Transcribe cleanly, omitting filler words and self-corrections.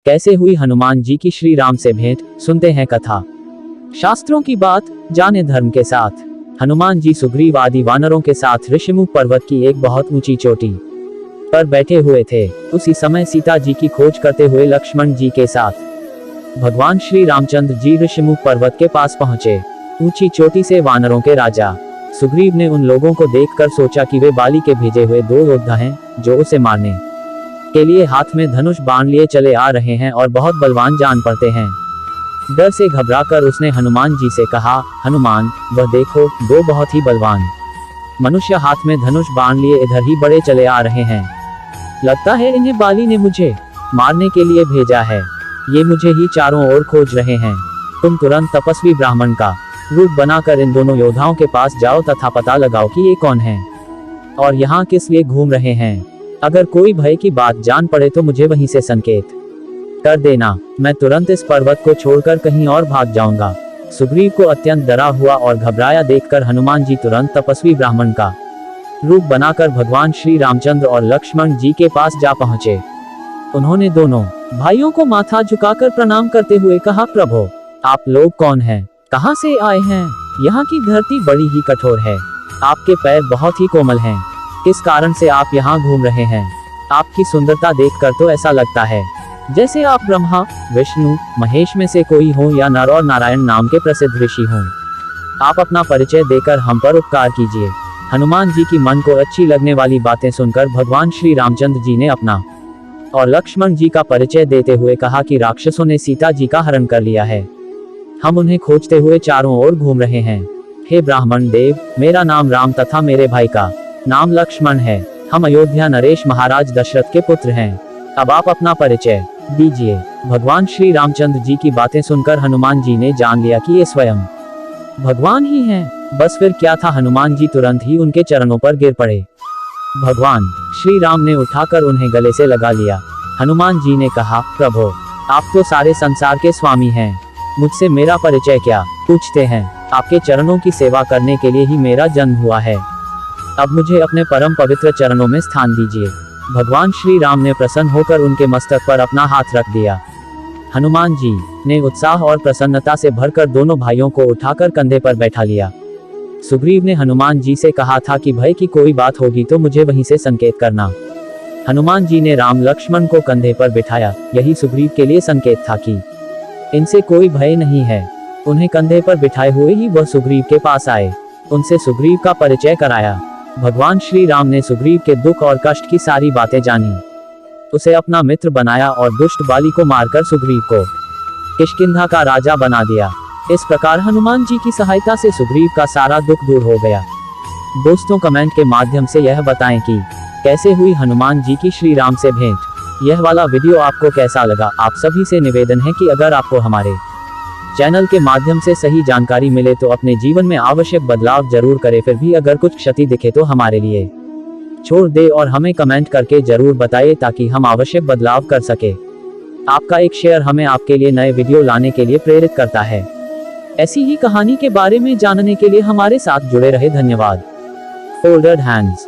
कैसे हुई हनुमान जी की श्री राम से भेंट, सुनते हैं कथा। शास्त्रों की बात जाने धर्म के साथ। हनुमान जी सुग्रीव आदि वानरों के साथ ऋषिमुख पर्वत की एक बहुत ऊंची चोटी पर बैठे हुए थे। उसी समय सीता जी की खोज करते हुए लक्ष्मण जी के साथ भगवान श्री रामचंद्र जी ऋषिमुख पर्वत के पास पहुंचे। ऊंची चोटी से वानरों के राजा सुग्रीव ने उन लोगों को देखकर सोचा कि वे बाली के भेजे हुए 2 योद्धा हैं, जो उसे मारने के लिए हाथ में धनुष बाण लिए चले आ रहे हैं और बहुत बलवान जान पड़ते हैं। डर से घबराकर उसने हनुमान जी से कहा, हनुमान, वह देखो, 2 बहुत ही बलवान मनुष्य हाथ में धनुष बाण लिए इधर ही बड़े चले आ रहे हैं। लगता है इन्हें बाली ने मुझे मारने के लिए भेजा है। ये मुझे ही चारों ओर खोज रहे हैं। तुम तुरंत तपस्वी ब्राह्मण का रूप बनाकर इन दोनों योद्धाओं के पास जाओ तथा पता लगाओ कि ये कौन हैं और यहाँ किस लिए घूम रहे हैं। अगर कोई भय की बात जान पड़े तो मुझे वहीं से संकेत कर देना। मैं तुरंत इस पर्वत को छोड़कर कहीं और भाग जाऊंगा। सुग्रीव को अत्यंत डरा हुआ और घबराया देखकर हनुमान जी तुरंत तपस्वी ब्राह्मण का रूप बनाकर भगवान श्री रामचंद्र और लक्ष्मण जी के पास जा पहुंचे। उन्होंने दोनों भाइयों को माथा झुकाकर प्रणाम करते हुए कहा, प्रभु, आप लोग कौन हैं? कहां से आए हैं? यहाँ की धरती बड़ी ही कठोर है। आपके पैर बहुत ही कोमल हैं। किस कारण से आप यहाँ घूम रहे हैं? आपकी सुंदरता देखकर तो ऐसा लगता है जैसे आप ब्रह्मा, विष्णु, महेश में से कोई हो या नर और नारायण नाम के प्रसिद्ध ऋषि हों। आप अपना परिचय देकर हम पर उपकार कीजिए। हनुमान जी की मन को अच्छी लगने वाली बातें सुनकर भगवान श्री रामचंद्र जी ने अपना और लक्ष्मण जी का परिचय देते हुए कहा कि राक्षसों ने सीता जी का हरण कर लिया है। हम उन्हें खोजते हुए चारों ओर घूम रहे हैं। हे ब्राह्मण देव, मेरा नाम राम तथा मेरे भाई का नाम लक्ष्मण है। हम अयोध्या नरेश महाराज दशरथ के पुत्र हैं। अब आप अपना परिचय दीजिए। भगवान श्री रामचंद्र जी की बातें सुनकर हनुमान जी ने जान लिया कि ये स्वयं भगवान ही हैं। बस फिर क्या था, हनुमान जी तुरंत ही उनके चरणों पर गिर पड़े। भगवान श्री राम ने उठाकर उन्हें गले से लगा लिया। हनुमान जी ने कहा, प्रभु, आप तो सारे संसार के स्वामी हैं। मुझसे मेरा परिचय क्या पूछते हैं? आपके चरणों की सेवा करने के लिए ही मेरा जन्म हुआ है। अब मुझे अपने परम पवित्र चरणों में स्थान दीजिए। भगवान श्री राम ने प्रसन्न होकर उनके मस्तक पर अपना हाथ रख दिया। हनुमान जी ने उत्साह और प्रसन्नता से भरकर दोनों भाइयों को उठाकर कंधे पर बैठा लिया। सुग्रीव ने हनुमान जी से कहा था कि भय की कोई बात होगी तो मुझे वहीं से संकेत करना। हनुमान जी ने राम लक्ष्मण को कंधे पर बिठाया। यही सुग्रीव के लिए संकेत था कि इनसे कोई भय नहीं है। उन्हें कंधे पर बिठाए हुए ही वह सुग्रीव के पास आए। उनसे सुग्रीव का परिचय कराया। भगवान श्री राम ने सुग्रीव के दुख और कष्ट की सारी बातें जानी। उसे अपना मित्र बनाया और दुष्ट बाली को मारकर सुग्रीव को किष्किंधा का राजा बना दिया। इस प्रकार हनुमान जी की सहायता से सुग्रीव का सारा दुख दूर हो गया। दोस्तों, कमेंट के माध्यम से यह बताएं कि कैसे हुई हनुमान जी की श्री राम से भेंट। यह वाला वीडियो आपको कैसा लगा? आप सभी से निवेदन है कि अगर आपको हमारे चैनल के माध्यम से सही जानकारी मिले तो अपने जीवन में आवश्यक बदलाव जरूर करें। फिर भी अगर कुछ क्षति दिखे तो हमारे लिए छोड़ दे और हमें कमेंट करके जरूर बताइए ताकि हम आवश्यक बदलाव कर सके। आपका एक शेयर हमें आपके लिए नए वीडियो लाने के लिए प्रेरित करता है। ऐसी ही कहानी के बारे में जानने के लिए हमारे साथ जुड़े रहे। धन्यवाद। Folded hands.